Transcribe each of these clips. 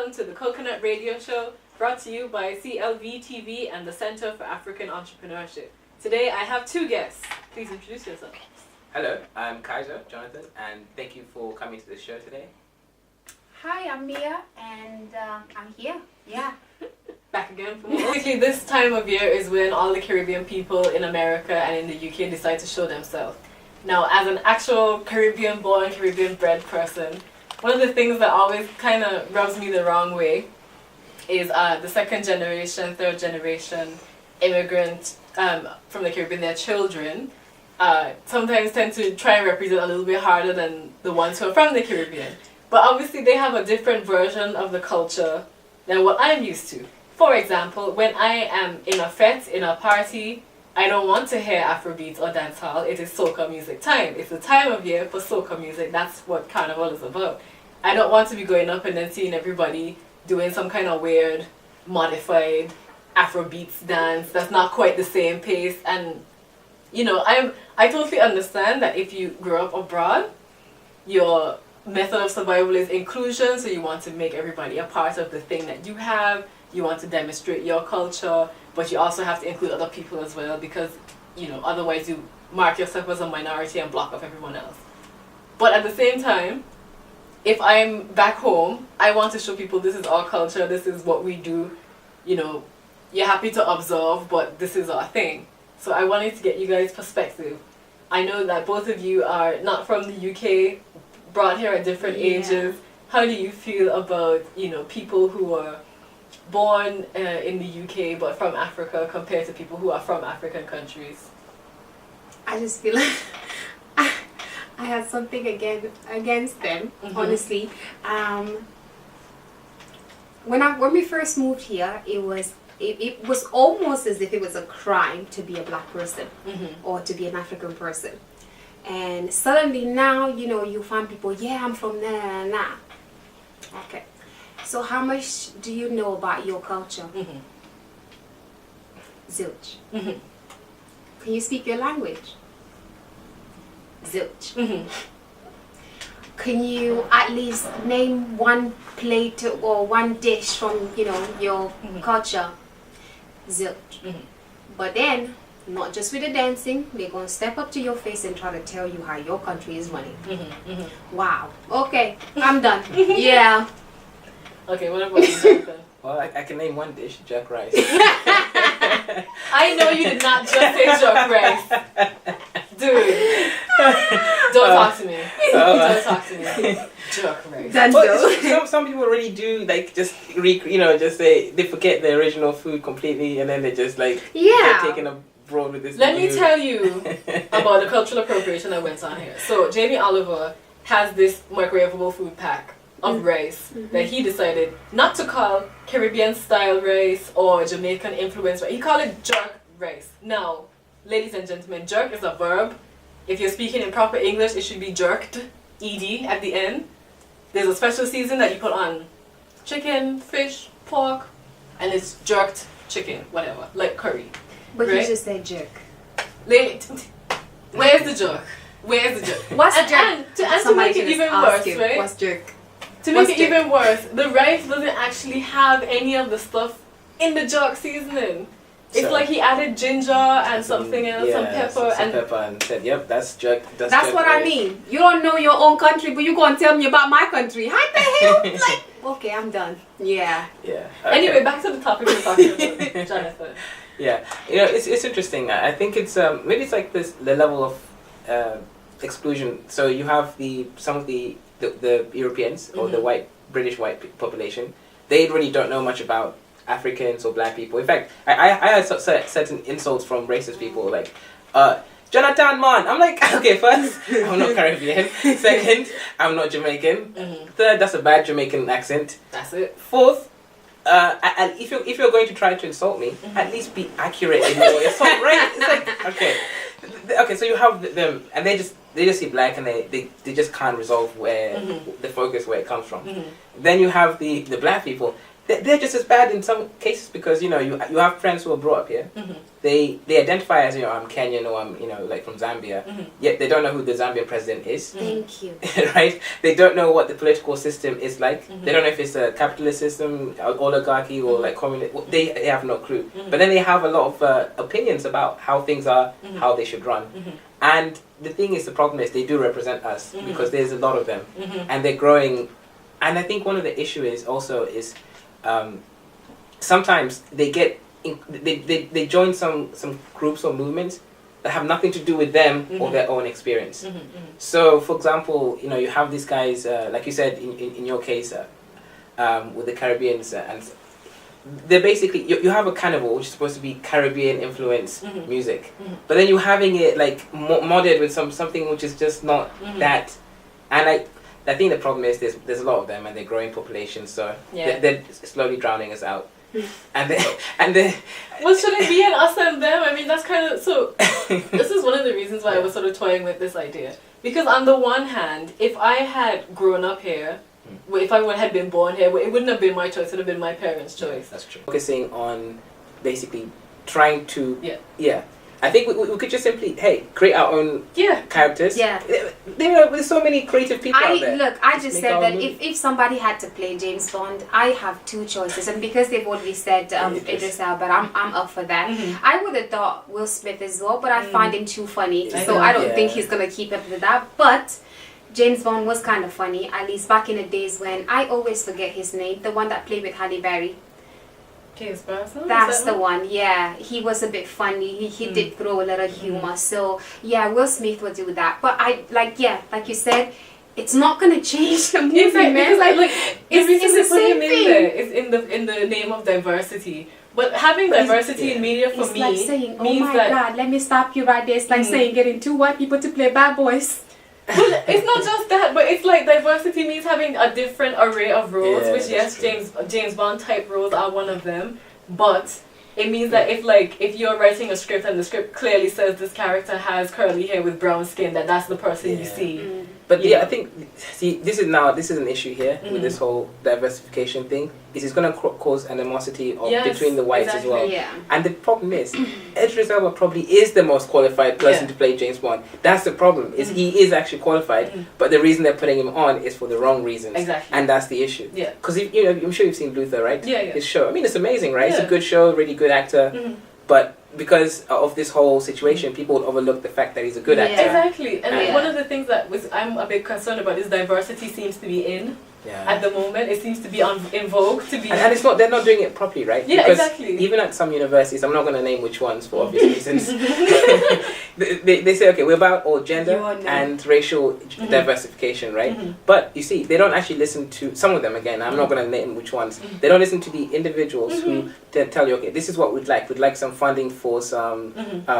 welcome to the Coconut Radio Show, brought to you by CLV TV and the Center for African Entrepreneurship. Today I have two guests. Please introduce yourself. Hello, I'm Kaiser Jonathan, and thank you for coming to the show today. Hi, I'm Mia, and I'm here. Yeah. Back again for more. Basically, this time of year is when all the Caribbean people in America and in the UK decide to show themselves. Now, as an actual Caribbean-born, Caribbean-bred person, one of the things that always kind of rubs me the wrong way is the second generation, third generation immigrant from the Caribbean, their children, sometimes tend to try and represent a little bit harder than the ones who are from the Caribbean. But obviously they have a different version of the culture than what I'm used to. For example, when I am in a fete, in a party, I don't want to hear Afrobeats or dancehall. It is soca music time. It's the time of year for soca music. That's what Carnival is about. I don't want to be going up and then seeing everybody doing some kind of weird, modified Afrobeats dance that's not quite the same pace. And, you know, I totally understand that if you grow up abroad, your method of survival is inclusion, so you want to make everybody a part of the thing that you have. You want to demonstrate your culture, but you also have to include other people as well, because, you know, otherwise you mark yourself as a minority and block off everyone else. But at the same time, if I'm back home, I want to show people this is our culture, this is what we do. You know, you're happy to observe, but this is our thing. So I wanted to get you guys' perspective. I know that both of you are not from the UK, brought here at different ages. How do you feel about, you know, people who are born in the UK but from Africa compared to people who are from African countries? I just feel like I had something against them, honestly. When we first moved here, it was almost as if it was a crime to be a black person or to be an African person. And suddenly now, you know, you find people, yeah, I'm from nah. Okay. So how much do you know about your culture? Zilch. Can you speak your language? Zilch. Can you at least name one plate or one dish from, you know, your culture? Zilch. But then, not just with the dancing, they're going to step up to your face and try to tell you how your country is running. Wow. Okay, I'm done. Yeah. Okay, what about you, Jonathan? Well, I can name one dish, jerk rice. I know you did not just say jerk rice. Dude. Don't talk to me. Don't talk to me. Jerk rice. Well, some people really do, like, just, just say, they forget the original food completely, and then they just, like, they're taking a broad with this. Let me tell you about the cultural appropriation that went on here. So, Jamie Oliver has this microwavable food pack of rice that he decided not to call Caribbean style rice or Jamaican influenced rice. He called it jerk rice. Now, ladies and gentlemen, jerk is a verb. If you're speaking in proper English, it should be jerked, ed at the end. There's a special season that you put on chicken, fish, pork, and it's jerked chicken, whatever, like curry. But right? You just said jerk. Where's the jerk? Where's the jerk? What's jerk? And to make it even worse, right? What's jerk? To make it even worse, the rice doesn't actually have any of the stuff in the jerk seasoning. It's like he added ginger and something else, some pepper, and said, "Yep, that's jerk." That's what I mean. You don't know your own country, but you gonna tell me about my country? How the hell? Like, okay, I'm done. Yeah. Yeah. Okay. Anyway, back to the topic we're talking about, Jonathan. Yeah, you know, it's interesting. I think it's maybe it's like the level of exclusion. So you have some of the Europeans or the British white population. They really don't know much about Africans or black people. In fact, I had certain insults from racist people like, Jonathan, man. I'm like, okay, first, I'm not Caribbean. Second, I'm not Jamaican. Third, that's a bad Jamaican accent. That's it. Fourth, and if you're going to try to insult me, at least be accurate in your insult, right? It's like, okay, so you have them, and they just see black, and they just can't resolve where the focus where it comes from. Then you have the black people. they're just as bad in some cases because you have friends who are brought up here. They identify as I'm Kenyan or I'm like from Zambia. Yet they don't know who the Zambian president is. Thank you. Right? They don't know what the political system is like. They don't know if it's a capitalist system, oligarchy, or like communist. They have no clue. But then they have a lot of opinions about how things are, how they should run. And the thing is, the problem is they do represent us because there's a lot of them, and they're growing. And I think one of the issue is also sometimes they get they join some groups or movements that have nothing to do with them or their own experience. So, for example, you have these guys, like you said in your case, with the Caribbeans, and they're basically you have a carnival which is supposed to be Caribbean influence music, but then you're having it like modded with something which is just not that, and I think the problem is there's a lot of them and they're growing populations, so they're slowly drowning us out. and then well, should it be an us and them? I mean, that's kind of so. This is one of the reasons why I was sort of toying with this idea, because on the one hand, if I had grown up here, if I had been born here, it wouldn't have been my choice. It would have been my parents' choice. That's true. Focusing on basically trying to I think we could just simply create our own characters. Yeah. There's so many creative people out there. Look, I just said that if somebody had to play James Bond, I have two choices, and because they've already said Idris Elba, I'm up for that. I would have thought Will Smith as well, but I find him too funny, so I don't think he's gonna keep up with that. But James Bond was kind of funny, at least back in the days when I always forget his name, the one that played with Halle Berry. Pierce Brosnan? That's the one, yeah. He was a bit funny. He did throw a little humor. So, yeah, Will Smith would do that. But like you said, it's not going to change the movie, man. Like it's the same thing. It's in the name of diversity. But having diversity in media for me like saying, oh means my that God, let me stop you right there. It's like saying getting two white people to play bad boys. Well, it's not just that, but it's like diversity means having a different array of roles, which James Bond type roles are one of them, but it means that if you're writing a script and the script clearly says this character has curly hair with brown skin, that's the person you see. But I think this is an issue here with this whole diversification thing. Is it's going to cause animosity between the whites as well. Yeah. And the problem is, Idris Elba probably is the most qualified person to play James Bond. That's the problem. Is he is actually qualified, but the reason they're putting him on is for the wrong reasons. Exactly. And that's the issue. Yeah. Because I'm sure you've seen Luther, right? Yeah. His show. I mean, it's amazing, right? It's a good show, really good actor, but because of this whole situation, people would overlook the fact that he's a good actor. Exactly. And one of the things that I'm a bit concerned about is diversity seems to be in. At the moment, it seems to be in vogue to be, and it's not. They're not doing it properly, right? Yeah, because exactly. Even at some universities, I'm not going to name which ones for obvious reasons. they say, okay, we're about all gender and racial diversification, right? But you see, they don't actually listen to some of them. Again, I'm not going to name which ones. They don't listen to the individuals who tell you, okay, this is what we'd like. We'd like some funding for some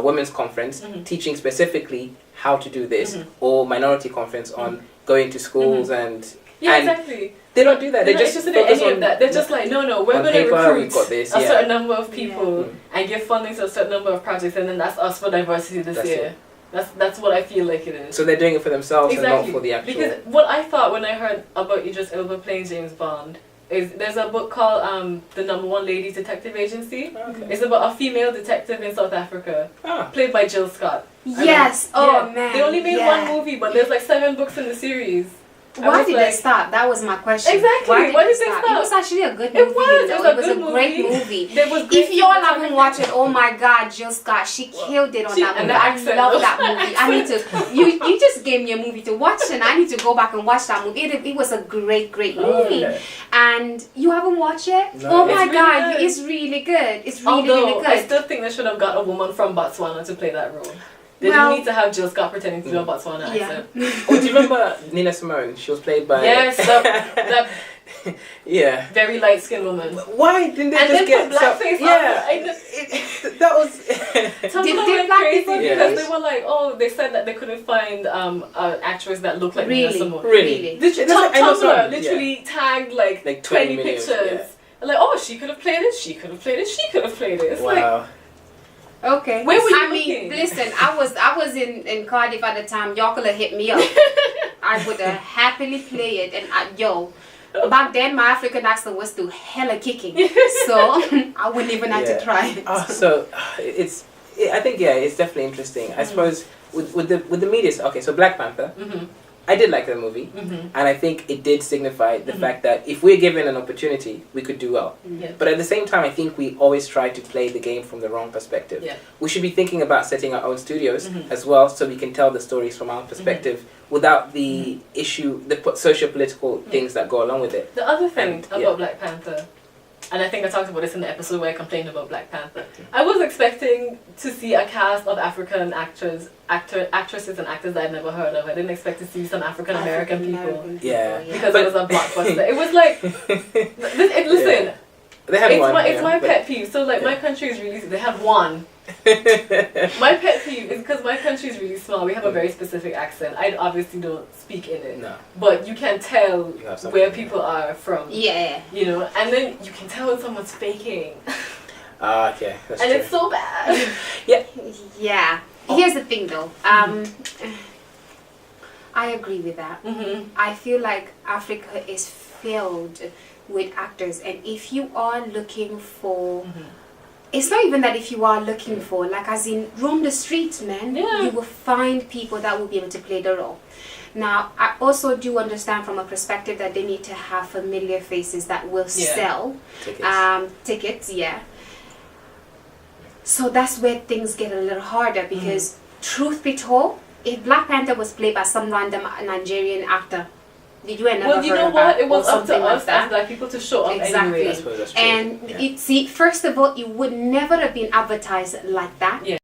women's conference teaching specifically how to do this, or minority conference on going to schools and. Yeah, exactly. They don't do that. They just interested in any of that. They're just like, no, we're going to recruit a certain number of people and give funding to a certain number of projects, and then that's us for diversity this year. That's what I feel like it is. So they're doing it for themselves and not for the actual. Because what I thought when I heard about Idris Elba playing James Bond is there's a book called The Number One Ladies Detective Agency. Okay. It's about a female detective in South Africa, played by Jill Scott. Yes. Man. They only made one movie, but there's like 7 books in the series. Why did they stop? That was my question. Exactly. Why did they stop? It was actually a good movie. It was a great movie. If y'all haven't watched it, oh my God, Jill Scott, she killed it on that movie. I love that movie. I need to. You just gave me a movie to watch, and I need to go back and watch that movie. It was a great movie, and you haven't watched it. No. Oh my God, it's really good. It's really good. I still think they should have got a woman from Botswana to play that role. They didn't need to have Jill Scott pretending to do a Botswana accent. Oh, do you remember Nina Simone? She was played by... Yes, that very light-skinned woman. Why didn't they just get... blackface that was... Did black people because they were like, they said that they couldn't find an actress that looked like Nina Simone. Really? Tumblr literally tagged like 20 pictures. Yeah. Like, she could have played it, she could have played it, she could have played it. It's wow. Okay. Where were you looking? Listen, I was in Cardiff at the time. Y'all could have hit me up. I would have happily played it. And back then my African accent was still hella kicking, so I wouldn't even have to try it. So I think it's definitely interesting. I suppose with the media. Okay, so Black Panther. I did like the movie, and I think it did signify the fact that if we're given an opportunity, we could do well. But at the same time, I think we always try to play the game from the wrong perspective. We should be thinking about setting our own studios as well, so we can tell the stories from our perspective without the issue, the socio-political things that go along with it. The other thing about Black Panther, and I think I talked about this in the episode where I complained about Black Panther. I was expecting to see a cast of African actresses and actors that I'd never heard of. I didn't expect to see some African American people. Because it was a blockbuster. It was like, listen, they had it's my pet peeve. So like my country is really, they had one. My pet peeve is because my country is really small. We have a very specific accent. I obviously don't speak in it. No. But you can tell where people are from. Yeah. You know, and then you can tell when someone's faking. Okay. That's and true. it's so bad. Yeah. Here's the thing though. I agree with that. I feel like Africa is filled with actors, and if you are looking for it's not even that if you are looking for, like as in roam the streets, man, you will find people that will be able to play the role. Now, I also do understand from a perspective that they need to have familiar faces that will sell tickets, So that's where things get a little harder because, truth be told, if Black Panther was played by some random Nigerian actor, did you ever well, you know what? It was up to us as Black people to show up exactly. anyway. That's true. And see, first of all, it would never have been advertised like that. Yeah.